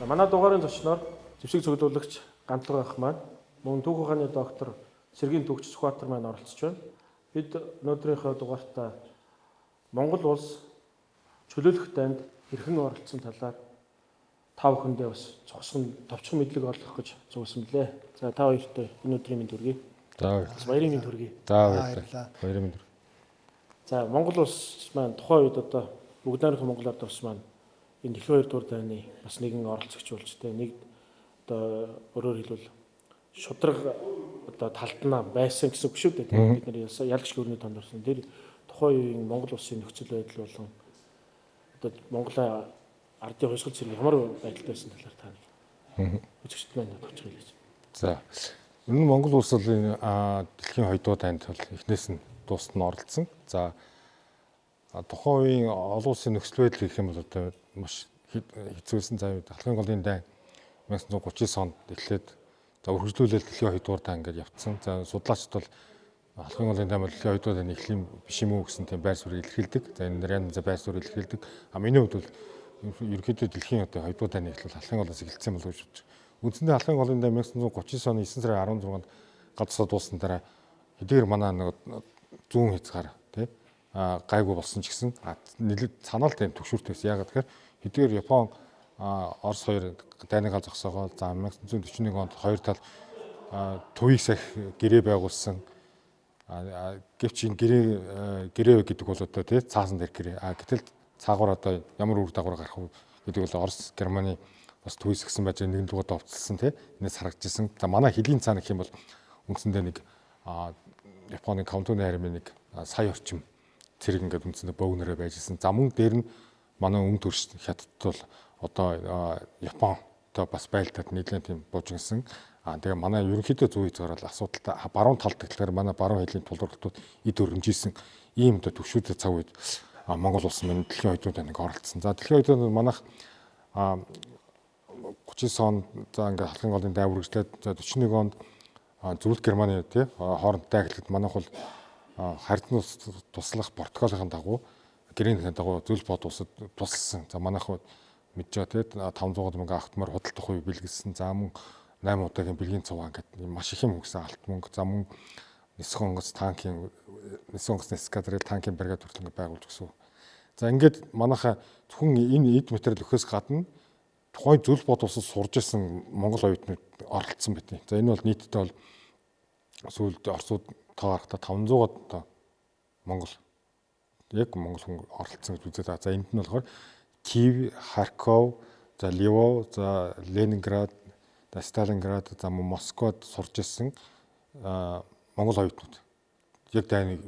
Манай дугаарын зочноор зэвсэг цуглуулагч Гантлага ах маань мөн түүх ухааны доктор Сэргийн Төгч Сүхбаатар маань оролцож байна. Бид өнөөдрийнхөө дугаартаа Монгол улс чөлөөлөх танд хэрхэн оролцсон талаар та бүхэндээ бас товчхон мэдлэг олгох гэж зогссон билээ. За та хоёртой өнөөдрийн мэнд хүргэе. За баярын мэнд хүргэе. За баярлалаа. Баярын мэнд. За Монгол улс маань тухайн үед одоо бүгд найрамдах Монгол ард улс маань энэ дэлхийн 2 дугаар дайны бас нэгэн оролцогч болж тэ нэг одоо өөрөөр хэлбэл шудраг одоо талтнаа байсан гэсэн үг шүү дээ. Бид нар ялагч гүрний тонд орсон. Тэр тухайн үеийн Монгол улсын нөхцөл байдал болон одоо Монголын ардын хувьсгал зэрэг ямар байдалтай байсан талаар та нэг үзэгчд маань товч хэлээч. За энэ Монгол улс бол дэлхийн 2 дугаар дайнд бол эхнээс нь дуустал нь оролцсон. За тухайн үеийн олон улсын нөхцөл байдал гэх юм бол одоо маш хэцүүсэн. За Алхын голын дайн 1939 онд эхлээд за үргэлжлүүлэл дэлхийн 2 дугаар дай ингээд явцсан. За судлаачид бол Алхын голын дайн бол дэлхийн 2 дугаар дайны эхлэлийн биш юм уу гэсэн тийм байр суурийг илэрхийлдэг. За энэ янз янзын байр суурийг илэрхийлдэг. Миний хувьд бол ерөнхийдөө дэлхийн одоо 2 дугаар дайны эхлэл Алхын голоос эхэлсэн болов гэж бодож байна. Үндсэндээ Алхын голын дай 1939 оны 9 сарын 16-нд гадсаа дууссан дараа хэдийгээр манай нэг зүүн хязгаар тий гайгүй болсон ч гэсэн нэлээд санаал тийм төгшүүртэйс. Яагаад тэгэхээр хэдийгээр Япон Орос хоёр дайныгаа зогсоогоо за 1941 онд хоёр тал төвийг сах гэрээ байгуулсан. Гэвч энэ гэрээ гэдэг бол одоо тий цаасан дээр гэрээ. Гэтэл цаагаар одоо ямар үр дагавар гарах вэ гэдэг бол Орос Германы бас төвөөсгсөн байж нэгэн дугаар довцолсон тий энэс харагдчихсан. За манай хэлийн цаа гэх юм бол үндсэндээ нэг Японы Каунтуны хармын нэг сая орчим цэрэг ингээд үндсэндээ бөөгнөрөө байжсэн. За мөн дээр нь манай өмнө төрш хятад бол одоо Японтой бас байлдаад нэлээд тийм буужгинсан. Тэгээ манай ерөнхийдөө зүүн хязгаар бол асуудалтай баруун талд тэгэхээр манай баруун хилийн тулгуурлалтууд эд өргөмжсэн ийм одоо төвшөөтэй цаг үед Монгол улс маань дэлхийн 2 дугаар дайнд оролцсон. За дэлхийн 2 дугаар дайнд манайх 39 онд за ингээд Алхын голын дай үргэлжлээд за 41 онд Зөвлөлт Германы тий хоорондоо эхлэхэд манайх бол хардны туслах протоколын дагуу гэрээний дагуу зөвлөлт бод улсад тусалсан. За манайх мэдж байгаа тий 500 мянган автомор худалдах хувь бэлгэлсэн. За мөн 8 удаагийн бэлгийн цуваа ингээд маш их юм өгсөн алт мөнгө. За мөн Нисэх онгоц эскадрил танкийн бригад хүртэл ингээд байгуулж өгсөн. За ингээд манайхаа зөвхөн энэ эд материал өгөхөөс гадна тухайн зөвлөлт бод улсад сурж исэн монгол оюутнууд оролцсон байт. За энэ бол нийтдээ бол сүүлд Оросууд таарахта 500-аад одоо монгол хүн оролцсон гэж үзээд байгаа. За энд нь болохоор Киев, Харьков, за Львов, за Ленинград, за Сталинград, за Москвад сурж исэн монгол оюутнууд яг дайны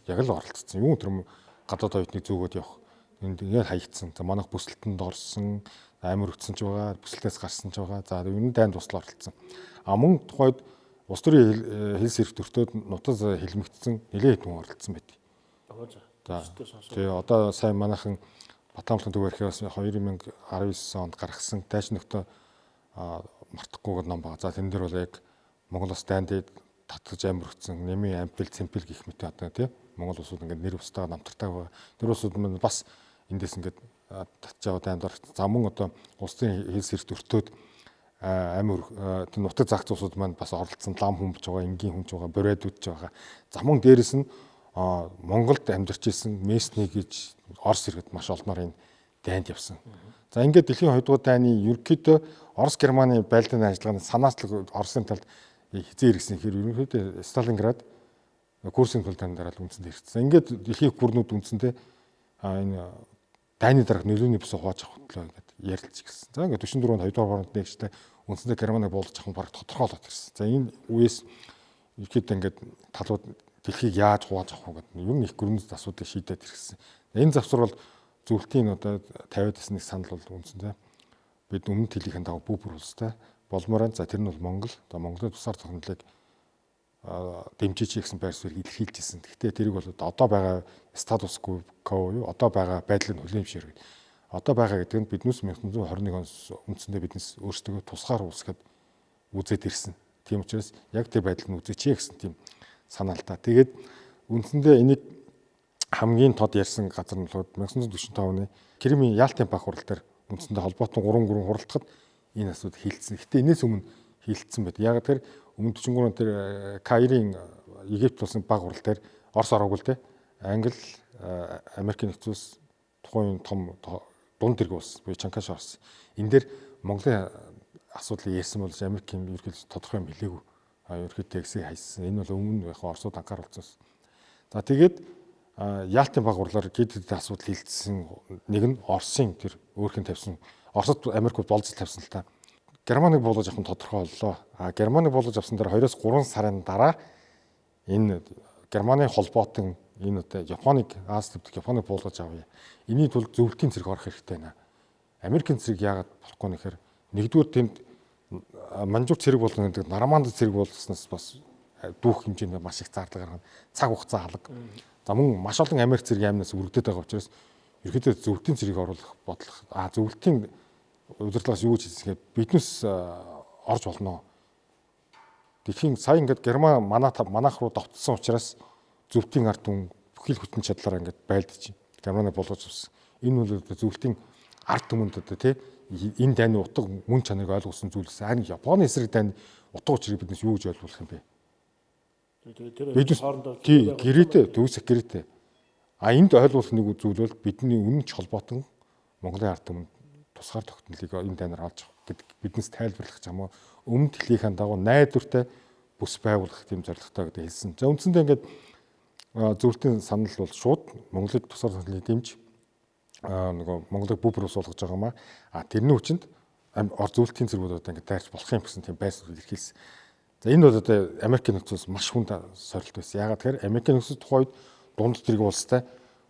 яг л оролцсон. Юу тэр гадаад оюутныг зөөгөөд явах. Энд яг хаягдсан. За манайх бүсэлтэнд орсон, амир өгсөн ч байгаа, бүсэлтээс гарсан ч байгаа. За энэ дайнд туслаа оролцсон. Мөн тухайд улс төрийн хэл сэрэг төртөөд нутаг хэлмэгдсэн нэлээд хүн оролцсон байт. За тэгээ одоо сайн манайхан Батамлахын төв архиваас 2019 онд гаргасан дайч нөхтө мартахгүйгээр ном байгаа. За тэн дээр бол яг Монголоос дайнд татгаж амир өгсөн нэмийн ампил цэмпил гэх мэт одоо тий Монгол улсууд ингээд нэр устгаа намтартай байгаа. Тэр улсууд маань бас эндээс ингээд татж байгаа дайнд орсон. За мөн одоо улсын хэл сэрэг төртөөд амир тэр нутаг загц улсууд маань бас оролцсон. Лам хүмж байгаа, энгийн хүмж байгаа, боройдууд ч байгаа. За мөн дээрэс нь Монголд амьдарч исэн местний гэж Орос иргэд маш олноор энэ дайнд явсан. За ингээд дэлхийн 2 дугаар дайны ерөнхийдөө Орос Германы байлдааны ажиллагааны санаачлаг Оросын талд хизээ ирсэн хэрэг ерөнхийдөө Сталинград Курсын тулдааны дараа л үндсэндээ ирсэн. Ингээд дэлхийн гүрнүүд үндсэндээ энэ дайны дарга нөлөөний бүсээ хувааж авах төлөө ингээд ярилцж гисэн. За ингээд 44 онд 2 дугаар хооронд нэгжлээ үндсэндээ Германыг буулгаж авах баг тодорхойлоод ирсэн. За энэ үеэс ерөнхийдөө ингээд талууд дэлхийг яаж хувааж авах вэ гэдэг юм их гүрнэд асуудыг шийдээд ирсэн. Энэ завсар бол зөвлөлтийн одоо 50-аад дэсний санал бол үндсэндээ бид өмнөд хэлхийн дагуу бүүпэр улстай болмоор за тэр нь бол Монгол. Одоо Монголын тусаар тогтнолыг дэмжиж гэсэн байр суурийг илэрхийлж ирсэн. Гэхдээ тэрийг бол одоо байгаа статус quo юу одоо байгаа байдлыг хүлээмжшэрэг. Одоо байгаа гэдэг нь биднээс 1921 оноос үндсэндээ биднес өөрсдөө тусгаар улс гэд үзээд ирсэн. Тийм учраас яг тэр байдал нь үзээч гэсэн тийм санаалтай. Тэгээд үндсэндээ энийг хамгийн тод ярьсан газар нь бол 1945 оны Кремийн Ялтын баг хурал дээр үндсэндээ холбоотон 3 гүрэн хуралдахад энэ асуудал хилцсэн. Гэтэ энэс өмнө хилцсэн байд. Яг тэр өмнө 43 он тэр Каирын Египт болсон баг урал дээр Орос ороогүй л дээ. Англи, Америкийн нэгдсэн улс тухайн том дунд тэрэг улс буюу Чанкаш Орос. Энэ дээр Монголын асуудлыг ярьсан бол Америкийн ерөнхийдөө тодорхой юм хэлээгүй. Ерөнхийдөө тексийг хайсан. Энэ бол өмнө яг Оросууд анхааруулсан. За тэгээд Яалтын баг урлаар хэд хэдэн асуудал хилцсэн. Нэг нь Оросын тэр өөрхөн тавьсан. Оросд Америкууд болцол тавьсан л та. Германыг буулгаж авах нь тодорхой боллоо. Германыг буулгаж авсан дараа 2-3 сарын дараа энэ Германы холбоотон энэ одоо Японыг Аз төвд Японыг буулгаж авъя. Эний тулд зөвлөлтийн зэрэг орох хэрэгтэй байна. Америкийн зэрэг яагаад болохгүй нэхэр нэгдүгээр тэнд манжуур цэрэг болгоно гэдэг Норманд цэрэг болгосноос бас дүүх хэмжээнд маш их зардал гаргана. Цаг хугацаа алга. За мөн маш олон Америк цэргийн амнаас өргөдөд байгаа учраас ерөөдөө зөвлөлтийн цэргийг оруулах бодлого зөвлөлтийн удирдлагаас юу гэж хэлсэхээр биднес орж болно. Тэгэхин сая ингээд Герман манайх руу довтсон учраас зөвлөлтийн ард түмэн бүхэл бүтэн чадлаараа ингээд байлдаж Германыг болгож авсан. Энэ бол зөвлөлтийн ард түмэнд одоо тий энэ дайны утга мөн чанарыг ойлгуулсан зүйлс. Харин Японы эсрэг дайны утга учирыг биднес юу гэж ойлгуулах юм бэ? Бид гэрээтэй төвсөх гэрээтэй. Энд ойлгуулах нэг зүйл бол бидний үнэнч холбоотон Монголын ард түмэнд тусгаар тогтнолыг энэ дайнаар олж авах гэдэг биднес тайлбарлах юм уу? Өмнөд хэлхийн дагуу найдвартай бүс байгуулах тийм зорилготой гэдэг хэлсэн. За үндсэндээ ингээд зөвлөлтийн санал бол шууд Монголыг тусгаар тогтнолыг дэмж нөгөө Монголыг бүбэр ус болгож байгаа юм аа. Тэрний хүчинд зөвлөлтийн зэргүүд одоо ингээд дайрч болох юм гэсэн тийм байсууд илэрхийлсэн. За энэ бол одоо Америкийн нөхцөлс маш хүнд сорилт байсан. Яагаад тэгэхээр Америкийн нөхцөл тухайд дунд тэрэг улстай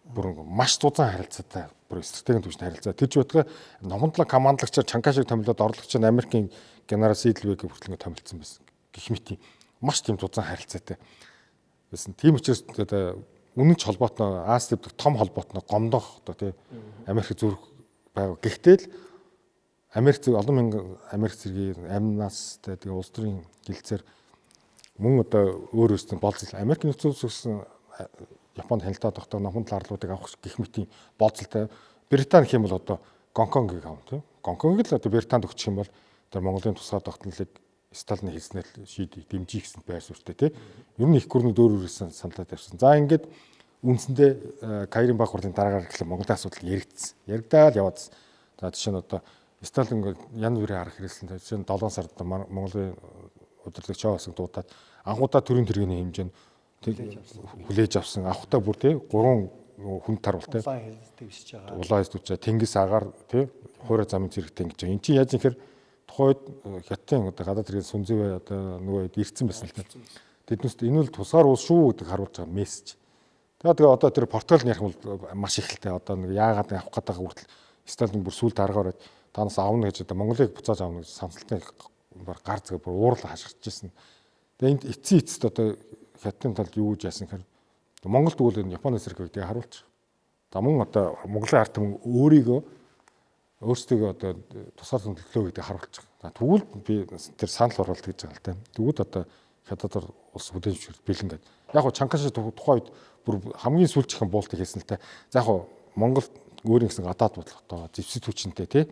бүр маш зузаан харилцаатай бүр стратегийн түвшинд харилцаа. Тэр ч байтугай номондлог командлагчаар Чанкашиг томилоод орлогч нь Америкийн генерал Сидлвэг бүртлэнгээ томилсон байсан. Гэх мэт маш тийм зузаан харилцаатай байсан. Тийм учраас одоо үнэнч холбоотноо Аз төвд том холбоотноо гомдох одоо тий Америк зүрх байв. Гэхдээ л Америк зэрэг олон мянган Америк зэргийн амнаас тэгээ улс төрийн хилцээр мөн одоо өөр өөрсдөө болцол Америкийн нөхцөл гэсэн Японд хяналтаа тогтоох номхон таларлуудыг авах гэх мэтийн болцолтой Британи гэх юм бол одоо Гонконгийг авна тийм. Гонконгийг л одоо Британд өгчих юм бол тэр Монголын тусгай тогтнолыг Сталины хэлснээр шийдэх дэмжих гэсэн байр суурьтай тийм. Ер нь их гүрний дөөр үрсэн саналаа тавьсан. За ингээд үндсэндээ Каирын баг хурлын дараагаар гэхэл Монголын асуудал яригдсан. Яригдаад яваадсан. За жишээ нь одоо Сталин январын арга хэрэгэлсэн. Жишээ нь 7 сард Монголын удирдлагч Чавасыг дуудаад анхудаа төрийн тэргийн хэмжээнд хүлээж авсан. Авахтаа бүр тий 3 хүн таруултай. Улаан хэлтвч Тэнгис агаар тий хуурай замын зэрэгтэй ингэж байгаа. Энд чинь яаж ихэр тухайд хятадын одоо гадаад тэргийн сүнзэвэ одоо нөгөө ирцэн байсан л та. Тэднээс энэ бол тусгаар уус шүү гэдэг харуулж байгаа мессеж. Тэгээ одоо тэр Португал ярих бол маш их л тэ одоо нэг яагаад авах гэдэг хүртэл Сталин бүр сүлд аргаар байд танаас аавна гэж одоо Монголыг буцааж аавна гэж саналтын гар зэгээ бүр уурлаа хашгирч ирсэн. Тэгээ энд эцсийн эцэст одоо хятадын талд юу гэж яасан гэхээр Монгол тэгвэл энэ Японы эсрэг гэдгийг харуулж. За мөн одоо Монголын ард түмэн өөрийгөө өөрсдөө одоо тусгаар төлөвлөө гэдгийг харуулж байгаа. Тэгвэл би тэр санал оруулалт гэж байгаа л та. Тэгвэл одоо хятадаар улс хүлээж бэлэн гэдэг. Яг го Чанкаши тухайд бүр хамгийн сүүлчийнхэн буултыг хийсэн л та. За яг го Монгол өөрийн гэсэн гадаад бодлоготой зэвсэг хүчинтэй тий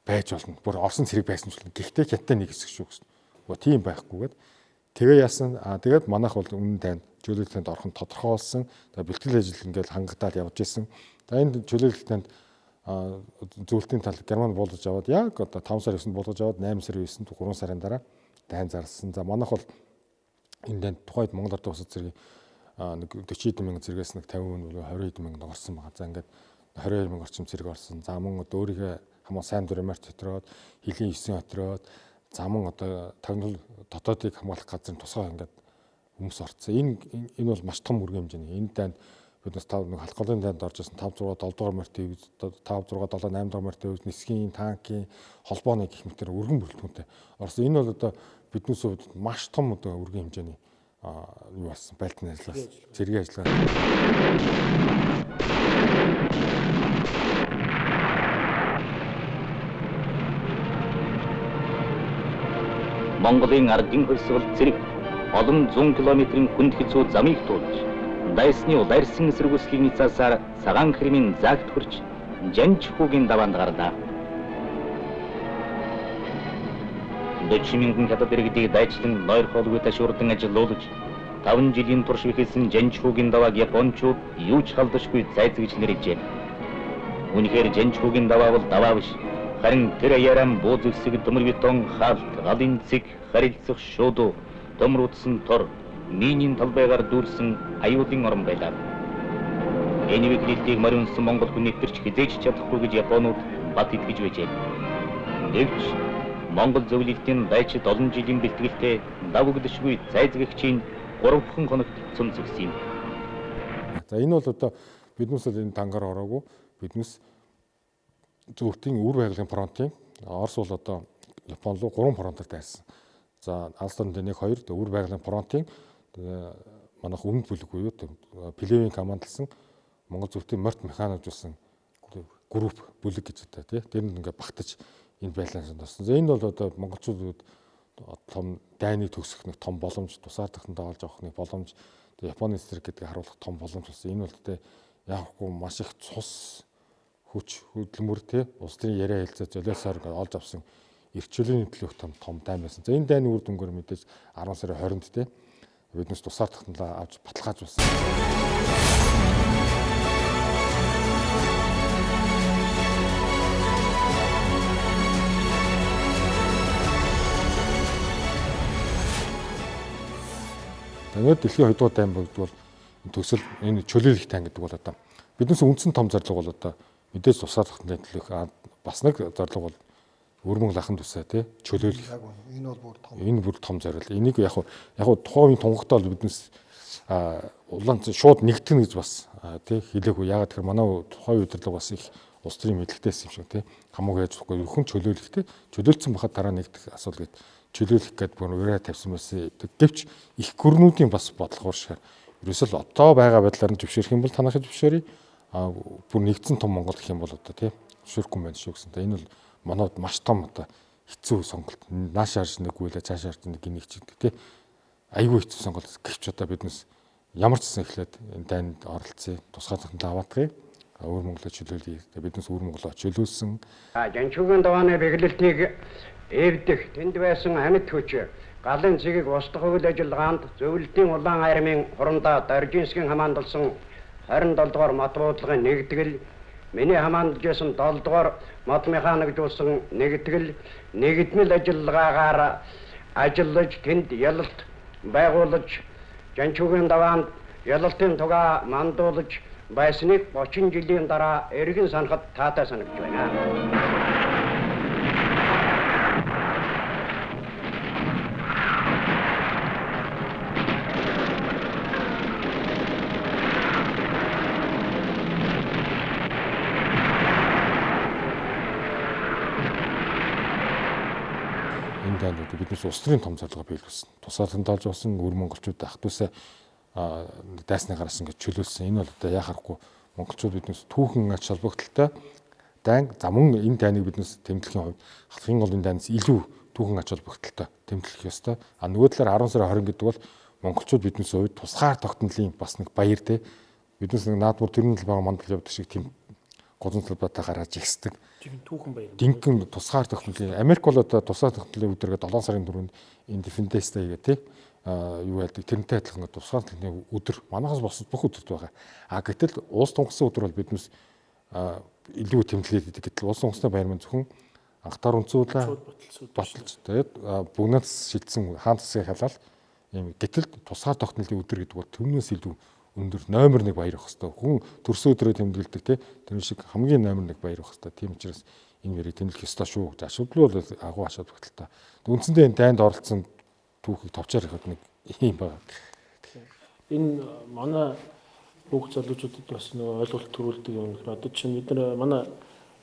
байж болно. Бүр орсон цэрэг байсан ч болно. Гэхдээ хятад нэг хэсэг шүү гэсэн. Уу тийм байхгүйгээд тэгээ яасан. Тэгээд манайх бол өмнө тань чөлөөлөлтөнд орох нь тодорхой болсон. За бэлтгэл ажил ингээл хангагдаад явж исэн. За энэ чөлөөлөлтөнд зөвлөлтийн тал Герман буулгаж аваад яг одоо 5 сар 9-нд буулгаж аваад 8 сар 9-нд 3 сарын дараа дайн зарласан. За манайх бол энэ дайнд тухайд Монгол Ард улсад зэрэг нэг 40 хэдэн мянган зэрэгээс нэг 50 20 хэдэн мянган орсон байгаа. За ингээд 22 мянган орчим зэрэг орсон. За мөн одоо өөрийнхөө хамаа сайн дурмаар дотроод хилийн 9 дотроод за мөн одоо тагнал дотоодыг хамгаалах газрын тусгай ингээд хүмүүс орцсон. Энэ бол маш том үргэлж хэмжээний. Энэ дайнд биднес тав нэг халдгалын дайнд орж ирсэн 5 6 7 дугаар морьт 5 6 7 8 дугаар морьт нисхийн танкийн холбооны гэх мэтээр өргөн бүрэлдэхүүнтэй орсон. Энэ бол одоо биднээс хувьд маш том одоо өргөн хэмжээний юу болсон байлтны ажиллагаас зэргийн ажиллагаа. Монголын ардын хөлсгөл зэрэг олон 100 км-ийн хүнд хэцүү замыг туулж дайсны улайрсан эсэргүүцлийн ницаасаар цагаан хэрмийн загт хүрч Жанч хүүгийн даваанд гарлаа. 40,000 хятад иргэдийг дайчлан нойрхоолгүй ташуурдан ажиллуулж 5 жилийн турш ихэлсэн Жанчхүүгийн давааг Япончууд юу ч халдашгүй зайцгэж нэржээ. Үнэхээр Жанчхүүгийн даваа бол даваа биш. Харин тэр ярам бууз өсөг төмөр бетон хаалт, галын цэг, харилцах шуудуу, төмрүүдсэн тор, минийн талбайгаар дүүрсэн аюулын орон байлаа. Энэ мэдлэлийг мариунсан Монгол хүн нэвтэрч хизээж чадахгүй гэж Японууд бат итгэж байжээ. Гэвч Монгол зөвлөлтийн дайчид олон жилийн бэлтгэлтэй давагдшгүй зайзгагчийн 3 хоногт цөмцөгсөн юм. За энэ бол одоо биднээс л энэ тангаар ороогүй. Биднээс зөвхөн үр байгалийн фронтын Орос бол одоо Япон руу 3 фронтоор дайсан. За Алстанд 1 2 үр байгалийн фронтын манайх өмнөд бүлэг буюу Плевийн командлсан Монгол зөвхөн морт механикжуулсан групп бүлэг гэж одоо тий. Тэр нь ингээ багтаж энэ байлаанд орсон. За энэ бол одоо монголчуудад том дайныг төгсөх нэг том боломж, тусаар тахтанд олж авах нэг боломж, Японы эсрэг гэдгийг харуулах том боломж болсон. Энэ бол тэ яахгүй маш их цус хүч хөдөлмөр тий улс төрийн яриа хэлцээ золиосоор олж авсан эрхчлөлийн төлөөх том дайн байсан. За энэ дайны үр дүнгээр мэдээж 10 сарын 20-нд тий биднээс тусаар тахтандаа авч баталгааж болсон. Тэгээд дэлхийн 2 дугаар дайн бол төгсөл энэ чөлөөлөх тань гэдэг бол одоо биднээс үндсэн том зорилго бол одоо мэдээж тусаар тахтны төлөөх бас нэг зорилго бол өрмөн лахан тусаа тий чөлөөлөх. Энэ бүр том зорилго. Энийг яг тухайн тунгахтаа бол биднээс улаан шууд нэгтгэн гэж бас тий хэлээгүй. Ягаад гэхээр манай тухайн удирдлага бас их улс төрийн мэдлэгтэйсэн юм шиг тий хамаагүй яаж болохгүй өхөн чөлөөлөх тий чөлөөлсөн бахад дараа нэгдэх асуудал гэдэг чөлөөлөх гэдэг бүр ураа тавьсан байсан. Гэвч их гүрнүүдийн бас бодлого уушгаар ерөөсөл одоо байгаа байдлаар нь зөвшөөрөх юм бол танах зөвшөөрье. Бүр нэгдсэн том Монгол гэх юм бол одоо тий зөвшөөрөхгүй юм байна шүү гэсэн. Энэ бол манайд маш том одоо хэцүү сонголт. Наашаарч нэг үйлээ цаашаарч нэг гинэг ч гэдэг тий айгүй хэцүү сонголт. Гэвч одоо биднес ямар ч гэсэн эхлээд энэ дайнд оролцъё. Тусгай тахтанд аваадгыг өвөр Монголоо чөлөөлье. Биднес өвөр Монголоо чөлөөлсөн. Жанчхүүгийн давааны бэглэлтийг эвдэх тэнд байсан амьд хүч галын цэгийг устгах үйл ажиллагаанд зөвлөлтийн улаан армийн хурандаа Доржинскийн хамаандалсан 27 дугаар мод буудлын нэгтгэл, миний хамаандалж байсан 7 дугаар мод механикжуулсан нэгтгэл, нэгдмэл ажиллагаагаар ажиллаж тэнд ялалт байгуулж Жанчхүүгийн даваанд ялалтын тугаа мандуулж байсныг 30 жилийн дараа эргэн санахад таатай санагдж байна. Биднээс улс төрийн том зорилгоо биелүүлсэн. Тусаар тандалж болсон өр монголчууд ах トゥ усаа дайсны гараас ингэж чөлөөлсөн. Энэ бол одоо яхахгүй монголчууд биднээс түүхэн ач холбогдолтой дайн за мөн энэ дайныг биднээс тэмдэглэхийн хувьд хатхын голын дайнаас илүү түүхэн ач холбогдолтой тэмдэглэх ёстой. Нөгөө талаар 10 сарын 20 гэдэг бол монголчууд биднээс хувьд тусгаар тогтнолын бас нэг баяр те. Биднээс нэг наадмар тэрний талбайгаа мандал явдаг шиг тийм гудамж талбайтаа гаргаж ихсдэг. Түүхэн баяр. Динхэн тусгаар тогтнолын Америк бол одоо тусгаар тогтнолын өдрөөр 7 сарын 4-нд Independence Day гэх тий юу яадаг тэрнтэй адилхан тусгаар тогтнолын өдөр манайхаас босод бүх өдөрт байгаа. Гэтэл улс тунгасан өдөр бол биднээс илүү тэмдэглээд идэг. Гэтэл улс тунгасны баяр маань зөвхөн анхтаар үнцүүлээ баталж тэгээд бүгнаас шилжсэн хаан засгийн халаал юм. Гэтэл тусгаар тогтнолын өдөр гэдэг бол түүнээс илүү өндөр номер 1 баяр авах хэрэгтэй. Хүн төрсөн өдрөө тэмдэглэдэг тий. Тэр шиг хамгийн номер 1 баяр авах хэрэгтэй. Тийм учраас энэ мөрийг тэмдэглэх ёстой шүү гэж асуудал бол агуу асуудал багталтай. Үндсэндээ энэ дайнд оролцсон түүхийг товчоор ихэд нэг юм байна. Энэ манай бүх залуучуудад бас нэг ойлголт төрүүлдэг юм. Одоо чинь бид нар манай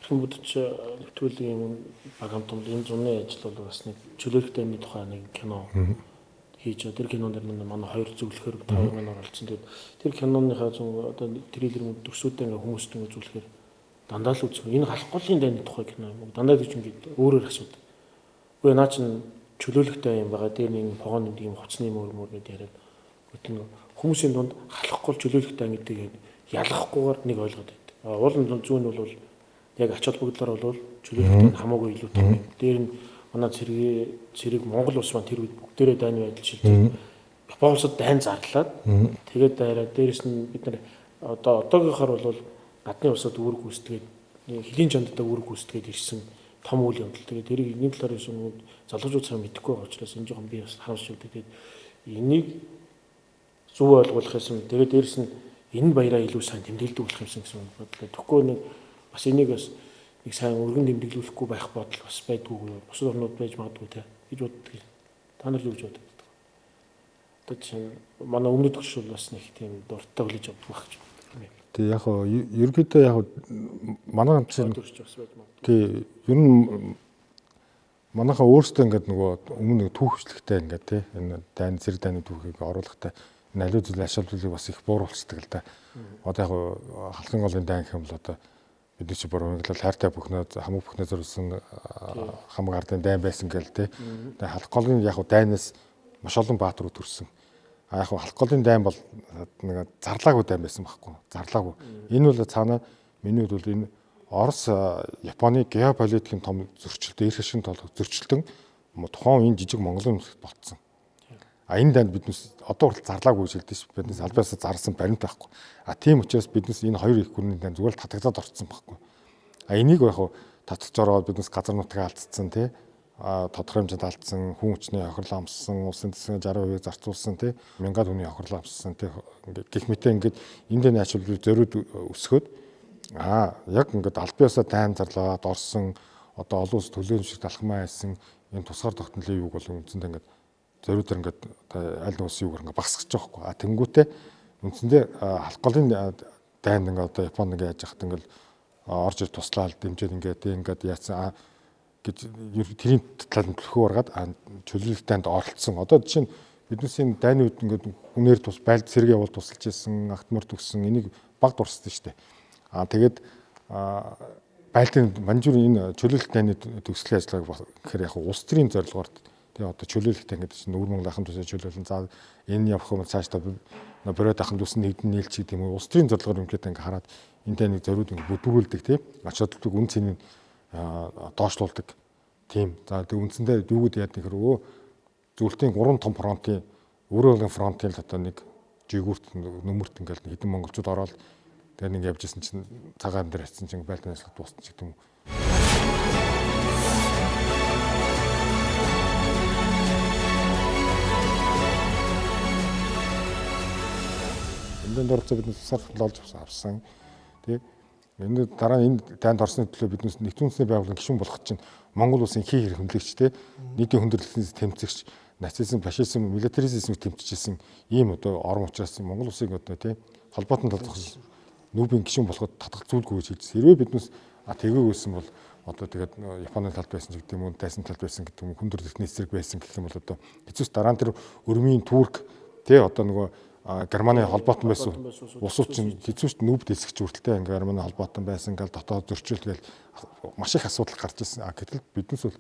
эрхэм бүдч нэвтрүүлгийн баг хамтанд энэ зуны ажил бол бас нэг чөлөөлөх дайны тухай нэг кино хийж тэр кинонд манай хоёр зөвлөхөр 5 мянгаар оролцсон. Тэгээд тэр киноныхаа одоо трейлер дөрсүүдээ ингээ хүмүүст ингээ зөвлөхөр дандаа л үзэх. Энэ халахгүй дайны тухай кино юм. Дандаа гэж ингээ өөрөөр асуудаг. Үгүй наа чин чөлөөлөхтэй юм байгаа. Тэр нэг погоны юм хуцны мөр гэдэг яриад хөтөн хүмүүсийн дунд халахгүй чөлөөлөхтэй гэдэг ялахгүйгээр нэг ойлгоод байдаг. Уулын зүүн нь бол яг ач холбогдлоор бол чөлөөлөхтэй хамаагүй илүү том юм. Дээр нь манай цэрэг Монгол улс маань тэр үед бүгдээрээ дайны байдал шилжиж Япон улсад дайн зарлаад тэгээд дайраа дээрэс нь бид нар одоогийнхоор бол гадны улсад үүрэг гүйцэтгээд хөлийн чандтай үүрэг гүйцэтгээд ирсэн том үйл явдал. Тэгээд тэрийг нэг талаар юм залуучууд сайн мэдэхгүй байгаа учраас энэ жоохон би бас харамсч байна. Тэгээд энийг зөв ойлгуулах юм. Тэгээд дээрэс нь энэ баяраа илүү сайн тэмдэглэдэг болох юмсан гэсэн бодлоо. Тэгэхгүй нэг бас энийг бас нэг сайн өргөн тэмдэглүүлэхгүй байх бодол бас байдгүй. Бусад орнууд байж магадгүй те гэж боддог. Та нар юу гэж боддог? Одоо чинь манай өмнөд төгш бол бас нэг тийм дуртай хүлээж авдаг байх гэж байна. Тэгээ яг хоо ерөнхийдөө яг манай чинь тий ер нь манайхаа өөрсдөө ингээд нөгөө өмнө нэг түүхчлэгтэй ингээд тий энэ дайн зэрэг дайны түүхийг оруулахтай энэ аливаа зүйлийн ашиглалыг бас их бууруулцдаг л да. Одоо яг халахын голын дайн гэх юм бол одоо бид чи буруу ингээл хайртай бүхнөө хамаг бүхнөө зориулсан хамаг ардын дайн байсан гэл тий. Тэгээ халах голын яг дайнаас маш олон баатарууд төрсөн. А яг халах голын дайн бол нэг зарлаагүй дайн байсан байхгүй. Зарлаагүй. Энэ бол цаана миний хувьд бол энэ Орос Японы геополитикийн том зөрчилдөө эрх шин толгой зөрчилдөн тухайн үеийн жижиг Монголын нутагт болцсон. А энэ данд биднес одоо хүртэл зарлаагүй шилдэж биднес албаас зарсан баримт байхгүй. А тийм учраас биднес энэ хоёр их гүрний данд зүгээр л татагдаад орцсон байхгүй. А энийг яг татж ороод биднес газар нутгаа алдсан тий. Тодорхой хэмжээнд алдсан, хүн хүчний хохирлоо амссан, улсын засгийн 60% зарцуулсан тий. Мянган хүний хохирлоо амссан тий. Гэх мэт ингээд энэ дэний ачааллыг зориуд өсгөөд яг ингээд аль биесаа тайм зарлаад орсон одоо олон улс төлөөлөл шиг талхмаа байсан энэ тусгаар тогтнолын юуг бол үндсэндээ ингээд зориудаар ингээд аль нэг улсын юугаар ингээд багсгаж байгаа байхгүй. Тэнгүүтээ үндсэндээ халах голын дайнд ингээд одоо Японд ингээд яаж яхад ингээд орж ир туслаад дэмжиж ингээд яатсан гэж тэрийн талд төлөхөө ургаад чөлөөлөлт дайнд оролцсон. Одоо жишээ нь биднээс энэ дайны үед ингээд үнээр тус байлд сэргээ явуул тусалж ирсэн, агтмар төгссөн энийг баг дурссан шүү дээ. Тэгээд байлдын манжуур энэ чөлөөлөлт дайны төгслийн ажиллагааг гэхээр яг улс төрийн зорилгоор тэгээ одоо чөлөөлөлт ингээд чинь Өвөр Монгол ахын тусаа чөлөөлөн за энэ явах юм цаашдаа бөрөөд ахын тус нэгдэн нийлж гэдэг юм уу улс төрийн зорилгоор ингээд ингээд хараад энэ дайныг зориуд ингээд бүдүүрүүлдэг тийм ач холбогдолтыг үн цэнийг доошлуулдаг тийм за тэг үндсэндээ юугд яадаг хэрэг зөвлөлтийн 3 том фронтын Өвөр Монголын фронтын л одоо нэг жигүүрт нөмөрт ингээд хэдэн монголчууд ороод тэгээ нэг явж исэн чинь цагаан дээр хатсан чинь байлдааны ажиллагаа дууссан ч гэдэг юм. Эндэн дурцаа бид тусаар олж авсан. Тэг. Энэ дараа нь энэ танд орсны төлөө биднээс нэгдсэн үндэсний байгууллагын гишүүн болох чинь Монгол улсын хий хэрэг хөндлөгч те нийтийн хүндрэлтээс тэмцэгч нацизм, фашизм, милитаризмыг тэмцэжсэн ийм одоо орон учраас Монгол улсыг одоо те холбоотон толгох нүүбийн гишүүн болоход татах зүйлгүй гэж хэлсэн. Хэрвээ биднээс тэгээгүй байсан бол одоо тэгээд Японы талд байсан ч гэдэг юм уу, тайсан талд байсан гэдэг юм уу, хүндрэлтний эсрэг байсан гэх юм бол одоо хэцүүс дараа нь тэр өрмийн Турк тий одоо нөгөө Германы холбоотон байсан улсууд чинь хэцүүс нүүбд эсгэж хүртэлтэй ингээ Германы холбоотон байсан гал дотоод зөрчил гээл маш их асуудал гарч ирсэн. Гэтэл биднээс бол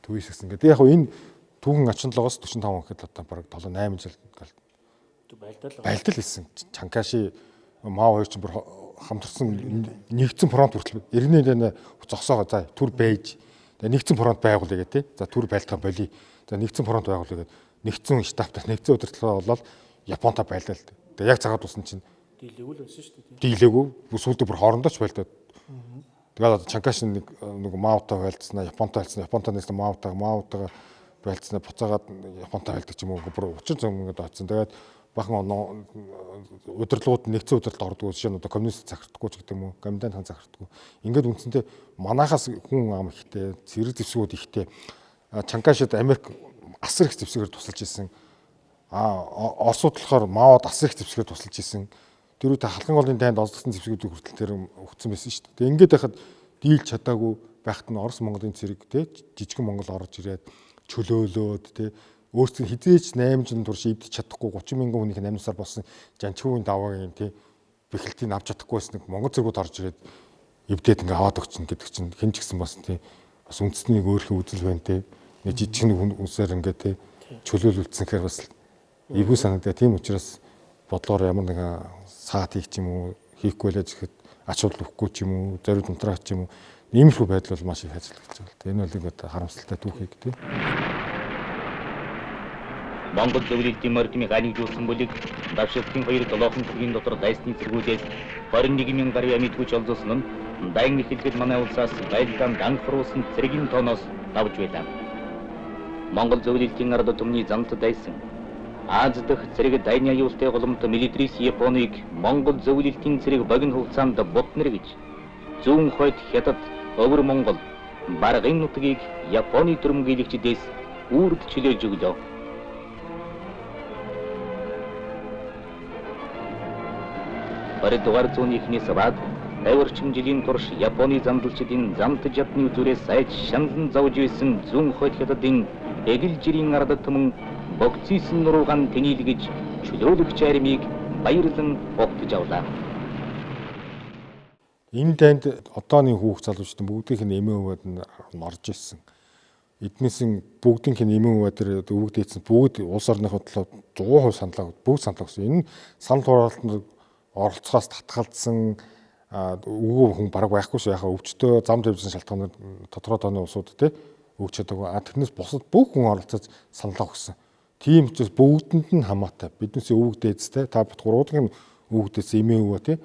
төвөөс гэсэн. Тэгээд яг энэ түүхэн ачааллогоос 45 гэхэд одоо бараг 7-8 жил гал байлдал хийсэн. Чанкаши Мао хоёр ч бүр хамтарсан нэгдсэн фронт хүртэл иргэний дэ зогсоогоо за түр байж нэгдсэн фронт байгуулъя гэх тий. За түр байлтгаа болий. За нэгдсэн фронт байгуулъя гэдэг нэгдсэн штабтай нэгдсэн удирдлагаа болоод Японтай байлдал. Тэгээ яг цагаад тусан чинь дийлэггүй л байсан шүү дээ. Дийлэггүй. Сүүлдээ бүр хоорондоо ч байлдаад. Тэгээд одоо Чанкаш нэг Маотай байлдсан, Японтай байлдсан, Японтай нэг Маотайгаа байлдсан, буцаагаад Японтай байлдаг ч юм уу бүр учир зам ингээд очсон. Тэгээд бахан удирдлагууд нэгдсэн удирдлагад ордог жишээ нь одоо коммунист захирдаггүй ч гэдэг юм уу, комендантын хан захирдаггүй. Ингээд үндсэндээ манахаас хүн ам ихтэй, цэрэг зэвсгүүд ихтэй. Чанкашид Америк асар их зэвсгээр тусалж исэн. Оросууд болохоор Маод асар их зэвсгээр тусалж исэн. Тэр үедээ халахын голын дайнд олдсон зэвсгүүдийн хүртэл тэр өгцөн байсан шүү дээ. Ингээд байхад дийлж чадаагүй байхад нь Орос Монголын цэрэг те жижигхэн Монгол орж ирээд чөлөөлөөд те өөрсдөө хизээч 8 турш эвдэж чадахгүй 30 мянган хүнийх нь амьсаар болсон жанчхүүгийн даваагийн тий бэхэлтийг авч чадахгүйс нэг Монгол зэргүүд орж ирээд эвдээд ингээ аваад өгчин гэдэг чинь хэн ч гэсэн бас тий бас үндэснийг өөрхөн үзэл байна тий нэг жижигхэн үнсээр ингээ тий чөлөөлүүлсэн гэхээр бас эвгүй санагдаа. Тийм учраас бодлоор ямар нэгэн саад хийх ч юм уу хийхгүй л ажихэд ач холбогдохгүй ч юм уу зориуд унтраач ч юм уу Иймэрхүү байдал бол маш их ажиллагдаж байна. Энэ бол ингээд харамсалтай түүхийг тий. Монгол зөвлөлтийн мордмыг анигжуулсан бүлэг давшилтын 2-7 цагийн дотор дайсны зэргүүдээс 21,000 гаруй амьтгүйч олзсон нь дайн эхлэхэд манай улсаас байлдаанд анхруулсан цэргийн тооноос давж байлаа. Монгол зөвлөлтийн ард түмний замт дайсан Аз дахь цэрэг дайны аюултай голомт милитарис Японыг Монгол зөвлөлтийн цэрэг богино хугацаанд бутнэр гэж зүүн хойд хятад өвөр Монгол баргын нутгийг Японы түрэмгийлэгчдээс үрд чөлөөж өглөө. Баридугаар зүүн ихнээс бад тайварчин жилийн турш Японы замдалчдын замт жадны зүрээс сайж шанлан зовж байсан зүүн хойд хятадын эдил жирийн ард түмэн богцсон нуруугаан тэнийлгэж чөлөөлөгч армийг баярлан угтаж авлаа. Энэ танд одооны хүүхд залуучдын бүгдийнх нь эмээ өвөд нь орж ирсэн. Эднээс бүгдийнх нь эмээ өвөд төр өвөгдөөцсөн бүгд улс орныхоо төлөө 100% саналаа бүгд саналаа гэсэн. Энэ санал хураалтанд оролцохоос татгалзсан өвгөө хүн бараг байхгүй шүү. Яхаа өвчтөө зам тавьсан шалтгаанууд тодорхой тооны улсууд те өгч чадаагүй. Тэрнээс бусад бүх хүн оролцож саналаа өгсөн. Тийм учраас бүгдэнд нь хамаатай. Биднээс өвөгдөөцтэй та бит гурвуулгын өвөгдөөц эмээ өвөө те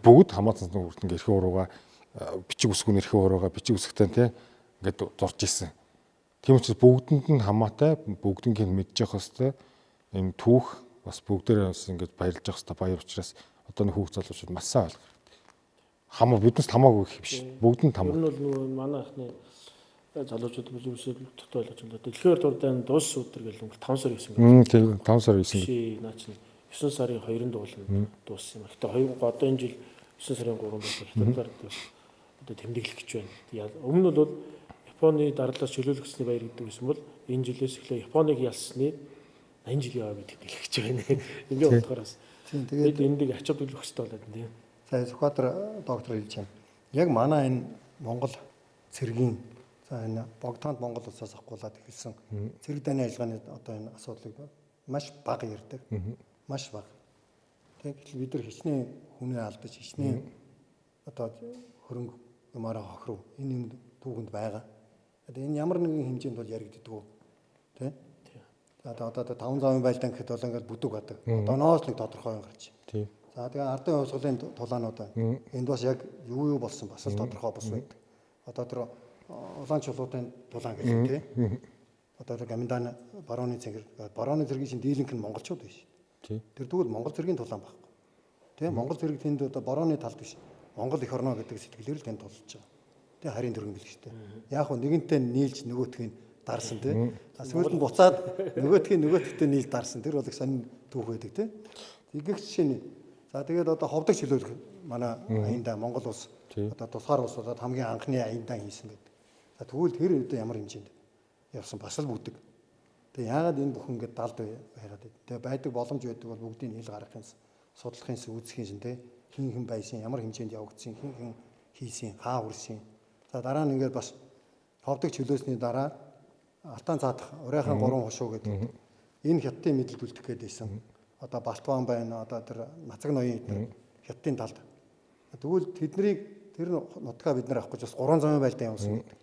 бүгд хамаатан хүртэн эрхээ урууга бичиг үсгүүн эрхээ урууга бичиг үсгтэн те ингээд зурж исэн. Тийм учраас бүгдэнд нь хамаатай бүгднийг нь мэдж явах хэвээр юм түүх бас бүгдээрээ бас ингээд баярлж явах хэвээр баяр учраас одооны хүүхд залуучууд маш сайн ойлгох. Хамаа биднээс хамаагүй их биш. Бүгдэнд хамаа. Энэ бол нөгөө манай ахны залуучууд бүжигсэл төтөө ойлгож байна. Дэлхийн урдын дуус өдөр гэл өнгөрт 5 сар 9 тийм 5 сар 9. Ши наа чинь 9 сарын 2-нд дуулна дууссан юм. Гэтэ одоо энэ жил 9 сарын 3-нд бол хятадаар одоо тэмдэглэх гэж байна. Өмнө нь бол Японы дараалал чөлөөлөгчсөний баяр гэдэг байсан бол энэ жилээс эхлээ Японыг ялсны 80 жилийн яваа бид тэмдэглэх гэж байна. Ингээ бодохоос. Тэгээд эндийг ачаад төлөвчтэй болоод байна тийм. За Сүхбаатар доктор хэлж байна. Яг манай энэ Монгол цэргийн за энэ богдоонд Монгол улсаас авахгуулаад эхэлсэн цэрэг дайны ажиллагааны одоо энэ асуудлыг маш бага ярьдаг. Маш бага. Тэгэхээр бид нар хичнээн хүнээ алдаж хичнээн одоо хөрөнгө юмараа хохров энэ юм түүхэнд байгаа. Тэгээд энэ ямар нэгэн хэмжээнд бол яригддаг уу? Тэ? За одоо 500 байлдан гэхэд бол ингээд бүдэг байдаг. Одооноос нэг тодорхой гарч. Тийм. За тэгээ ардын хувьсгалын тулаанууд байна. Энд бас яг юу болсон бас л тодорхой бос байдаг. Одоо тэр улаан чулуутын тулаан гэж тийм. Одоо тэр Гаминдан барууны цэргийн шин дийлэнх нь монголчууд биш. Тийм. Тэр тэгвэл монгол цэргийн тулаан байхгүй. Тийм монгол цэрэг тэнд одоо барууны талд биш. Монгол их орно гэдэг сэтгэлээр л тэнд тулж байгаа. Тийм харийн дөрөнгө бэлгчтэй. Яг хөө нэгэнтээ нийлж нөгөөтгийг дарсан тийм. Сүүлд нь буцаад нөгөөтгтээ нийлж дарсан. Тэр бол их сонин түүх байдаг тийм. Игэх жишээ нь за тэгээд одоо ховдог чөлөөлөх манай аяндаа Монгол улс одоо тусгаар улс болоод хамгийн анхны аяндаа хийсэн гэдэг. За тэгвэл тэр одоо ямар хэмжээнд явсан бас л бүдэг. Тэгээ яагаад энэ бүхэн ингэ далд байгаад вэ? Тэгээ байдаг боломж байдаг бол бүгдийг хэл гаргахын судлахын үүсгэхийн шин тэ хин хэн байсан ямар хэмжээнд явагдсан хин хэн хийсэн хаа хүрсэн. За дараа нь ингээд бас ховдог чөлөөсний дараа алтан цаадах урайхан 3 хушуу гэдэг энэ хятадын мэдлэл үлдэх гээд байсан. Одоо Балтбаан байна, одоо тэр Нацаг ноён хятадын талд. Тэгвэл тэднийг тэр нутгаа бид нар авах гэж бас 300 байлдан явуулсан гэдэг.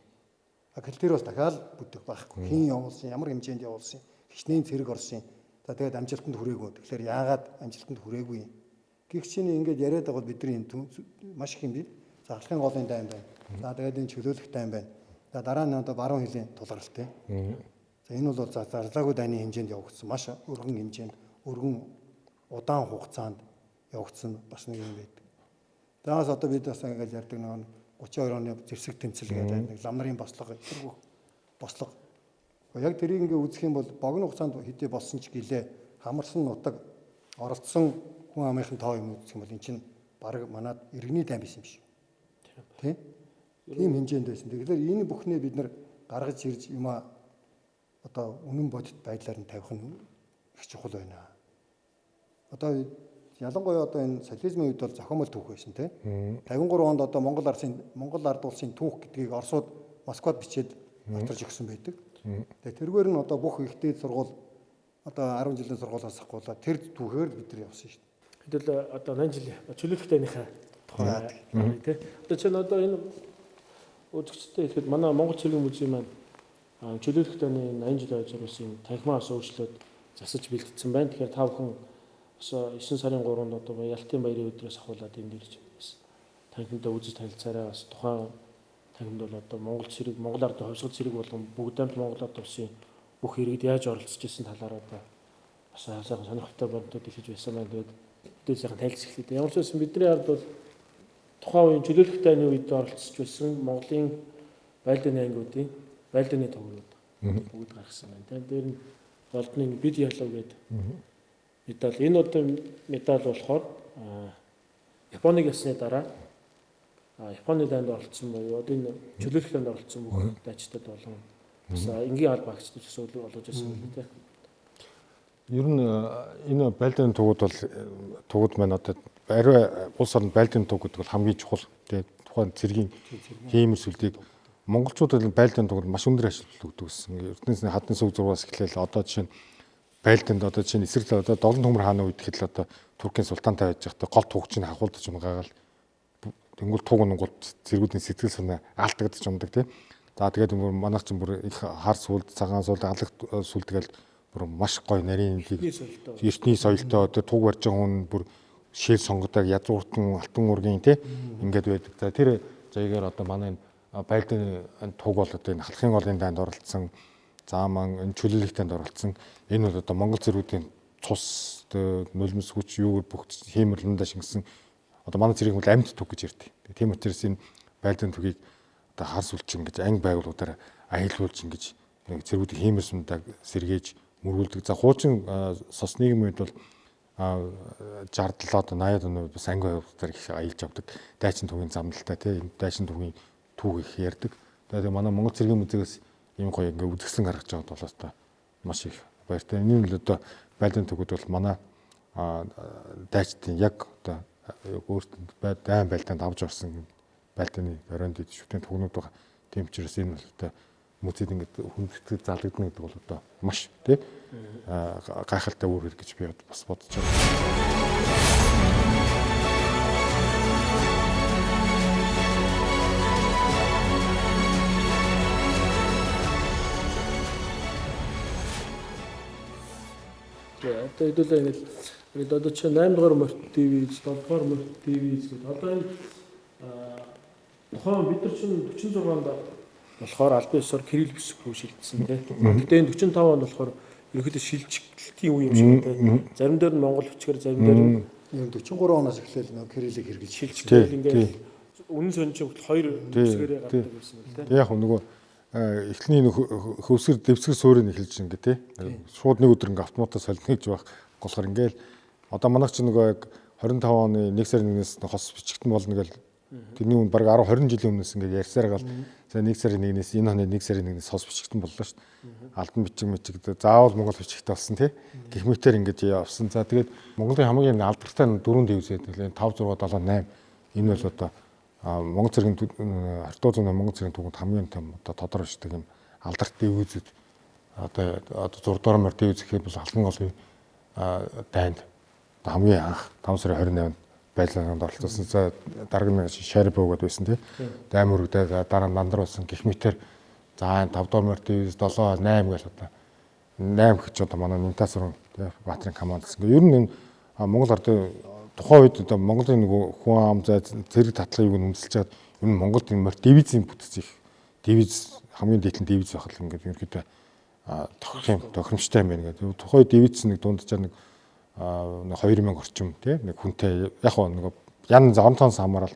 Гэтэл тэр бас дахиад бүдэх байхгүй. Хин явуулсан, ямар хэмжээнд явуулсан, хичнээн цэрэг орсон. За тэгээд амжилтанд хүрээгүй. Тэгэхээр яагаад амжилтанд хүрээгүй юм? Гэх чинь ингээд яриад байгаа бол бидний маш их юм бий. За алхын голын дайм байна. За тэгээд энэ чөлөөлөх дайм байна. За дараа нь одоо баруун хилийн тулгаралтай. За энэ бол зарлаагүй дайны хэмжээнд явагдсан. Маш өргөн хэмжээнд өргөн удаан хугацаанд явагдсан бас нэг юм байдаг. Тэгээс одоо бид бас ингэж ярьдаг нэг 32 оны зэвсэг тэмцэл гэдэг нэг лам нарын бослого тэргүү бослого. Яг тэрийг ингээ үзэх юм бол богино хугацаанд хэдий болсон ч гэлээ хамарсан нутаг оролцсон хүн амынхын тоо юм үзэх юм бол эн чинь баг манад иргэний дайм биш юм биш. Тийм хэмжээнд байсан. Тэгэхээр энэ бүхнээ бид нар гаргаж ирж юма одоо үнэн бодит байдлаар нь тавих нь их чухал байна. Одоо ялангуяа одоо энэ социализмын үед бол зохиомол түүх байсан тийм. 53 онд одоо Монгол ард улсын түүх гэдгийг Оросууд Москвад бичээд батарж өгсөн байдаг. Тэгээ тэргээр нь одоо бүх ихтэй сургууль одоо 10 жилийн сургуулиас ахгуулаад тэр түүхээр бид нар явсан шүү дээ. Хэдүүл одоо 8 жил чөлөөлөх дайныхаа тухай тийм. Одоо чинь одоо энэ Үзэгчтэй хэлэхэд манай Монгол цэргийн музей маань чөлөөлөх таны 80 жилийн хойд зориулсан танхимаас өөрчлөөд засаж бэлтгэсэн байна. Тэгэхээр та бүхэн 9 сарын 3-нд одоо Ялтын баярын өдрөөс ахуулаад энд ирж бас танхимдаа үзэж танилцаарай. Бас тухайн танхимд бол одоо Монгол цэрэг, Монгол ардын хувьсгал цэрэг болгон бүгд амт Монгол ард улсын бүх иргэд яаж оролцож ирсэн талаар одоо бас сайхан сонирхолтой бодод хэлж байсан байна. Тэгээд хэдий сайхан танилцах хэрэгтэй. Ямар ч байсан бидний ард бол тухайн үеийн чөлөөлөх тайны үед оролцож байсан Монголын байлдааны ангиудын байлдааны төврүүд бүгд гаргасан байна. Тэгээд дээр нь болдны бид ялуу гэдэг медаль. Энэ одоо медаль болохоор Японыг ялсны дараа Японы дайнд оролцсон буюу одоо энэ чөлөөлөх дайнд оролцсон бүх дайчдад болон бас энгийн алба агчдад төсөөлөл болгож байсан юм тийм. Ер нь энэ байлдааны тугууд маань одоо ариун улс орнд байлдааны туг гэдэг бол хамгийн чухал. Тэгээд тухайн цэргийн хиймэр сүлдийг монголчууд байлдааны тугууд маш өндөр ашиглагддаг гэсэн. Эрдэнэсний хадны сүг зургаас эхлээл одоо жишээ нь байлдаанд одоо жишээ нь эсрэг одоо Долгон төмөр хааны үед ихэл одоо Туркийн султантай байж байхдаа гол туг чинь хахуулдаж унгаагаал тэнгуэл туг онгууд цэргүүдийн сэтгэл санаа аалтагдаж ундаг тийм. За тэгээд манайх чинь бүр их хар сүлд, цагаан сүлд, алах сүлд тэгэл бүр маш гоё нарийн эртний соёлтой одоо туг барьж байгаа хүн бүр шил сонгодог язууртан алтан ургийн тийм ингээд байдаг. За тэр заягаар одоо манай байлдааны туг бол одоо энэ халахын голын дайнд оролцсон, зааман энэ чөлөөлөх дайнд оролцсон. Энэ бол одоо Монгол цэргүүдийн цус нулимс хүч юу бүх хиймэрлэндээ шингэсэн. Одоо манай цэрэг бол амьд туг гэж ярьдаг. Тийм учраас энэ байлдааны тугийг одоо хар сүлчин гэж анги байгууллагуудаар аялуулж ингэж цэргүүдийн хиймэрсэндээ сэргээж мөргүүлдэг. За хуучин сос нийгмийн үед бол 60-70 одоо 80 оны бас анги байгууллагуудаар их аялж авдаг. Дайчин тугийн замналтай тийм дайчин тугийн түүх их ярьдаг. Тэгээд манай Монгол цэргийн музейгээс ийм гоё ингээ үзэсгэлэн гаргаж байгаа бол одоо маш их баяртай. Энэ нь л одоо байлдааны тугууд бол манай дайчдын яг одоо өөртөө дайн байлдаанд авч орсон байлдааны оройн дэд шүтэн тугнууд байгаа. Тийм учраас энэ бол одоо музейд ингээд хүндэтгэл залгагдана гэдэг бол одоо маш тий гайхалтай үр хэрэг гэж би бас бодож байна. Одоо хэдүүлээ ингээд одоо чи 8 дугаар морт ТV-с 7 дугаар морт ТV-с гэдэг. Одоо энэ тухайн бид нар чинь 46-нд болохоор албан ёсоор кирилл бүсг рүү шилжсэн тийм. Гэтэ энэ 45 он болохоор ерөнхийдөө шилжилтийн үе юм шиг тийм. Зарим дээр нь монгол хүчээр зарим дээр нь 43 оноос эхлээл нөө кириллийг хэрэгжилж шилжчихэл ингээд үнэн сончин хоёр бүсгээрээ гардаг байсан байна тийм. Яг нөгөө эхлэний хөвсгөр дэвсгэр суурийг эхэлж ингээ тий. Шууд нэг өдөр ингээ автоматаа солино гэж байх болохоор ингээл одоо манайх ч нөгөө яг 25 оны 1 сарын 1-ээс хос бичигдэн болно гэл тэрний өмнө баг 10 20 жилийн өмнөөс ингээ ярьсаар гал за 1 сарын 1-ээс энэ оны 1 сарын 1-ээс хос бичигдэн боллоо шүү дээ. Алдан бичиг заавал монгол бичигтэй болсон тий. Гэх мэтээр ингээ явсан. За тэгээд Монголын хамгийн алдартай 4 дэвсээд 5 6 7 8 энэ бол одоо Монгол цэргийн ардуу зүүн Монгол цэргийн түүхэнд хамгийн том одоо тодорхойлдог юм алдарт дэвүүзүүд одоо 6 дугаар морь дэвүүз гэхэд бол халхан голын дайнд хамгийн анх 5 сарын 28-нд байлдаанд оролцсон. За дараагийн Шарибов гэдэг байсан тий. Дайм өргөдөө дараа нь Нандар болсон гэх мэтэр за 5 дугаар морь дэвүүз 7 8 гэж одоо 8 гэж одоо манай Нинтасрын тий Баатрин команд гэсэн. Ер нь Монгол ардын тухайн үед одоо Монголын нөгөө хүн ам зай зэрэг татлагыг үнэлж чад энэ Монголд энэ морь дивизийн бүтц их дивиз хамгийн дээдлэн дивиз байх л ингээд ерөөдөө тохиромжтой юм байна гэдэг. Тухайн дивиз нэг дунджаар нэг 2000 орчим тий нэг хүнтэй яг нөгөө ян замтоос хамаарал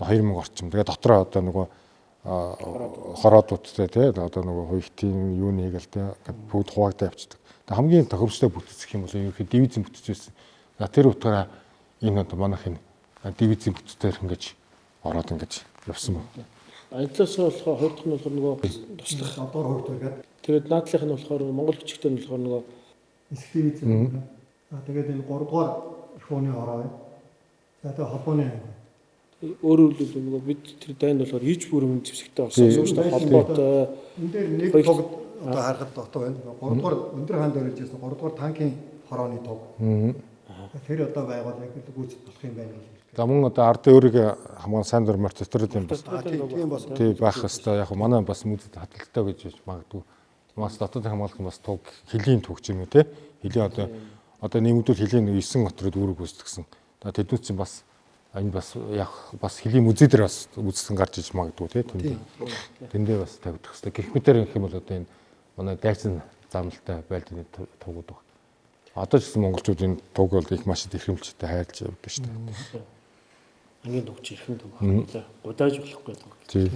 2000 орчим. Тэгээ дотроо одоо нөгөө хороодуудтай тий одоо нөгөө хуягтын юу нэгэл тий бүгд хуваагдаа явчихдаг. Тэгээ хамгийн тохиромжтой бүтц гэх юм бол ерөөдөө дивизийн бүтц байсан. За тэр утгаараа энэ одоо манайхын дивизийн бүтцээр ингэж ороод ингэж явсан байна. Англиас болохоор хоёр дахь нь болохоор нөгөө туслах одоор хөртөө гэдэг. Тэгээд наадлынх нь болохоор монгол бичгтэй нь болохоор нөгөө эсхивиз юм. Тэгээд энэ 3 дугаар их хууны ороо. За тэгээд холбооны анги. Өөрөөр хэлбэл нөгөө бид тэр дайнд болохоор хийж бүрэн зэвсэгтэй болсон шүү дээ. Холбоотой. Энд дээр нэг тог одоо харахад дотоо байна. 3 дугаар өндөр хаан дээр иржсэн 3 дугаар танкийн хорооны тог. Тэр одоо байгуул яг л гүйцэд болох юм байна гэж За мөн одоо ардын өөрийгөө хамгаалах сайн дур морцторууд юм бас. Тийм бас. Тий байх хэвээр яг манай бас мөдөд хадгалтай гэж магадгүй. Маш дотоод хамгаалах нь бас туг хөлийн төгч юм уу те. Хөлийн одоо нэмэгдүүл хөлийн 9 отрууд үүрэг үүсгэсэн. Тэднүүд чинь бас энэ бас яг бас хөлийн музей дээр бас үзсэн гарч иж магадгүй те. Тэндээ бас тавьдаг хэвээр. Гэх мэтэр гэх юм бол одоо энэ манай дайчин замналтай байлдны тугууд баг. Одоо ч гэсэн монголчууд энэ туг бол их маш их хэмжээтэй хайрлаж явдаг шүү дээ. Ангийн төгч ирхэн төг. Гудааж болохгүй. Тий.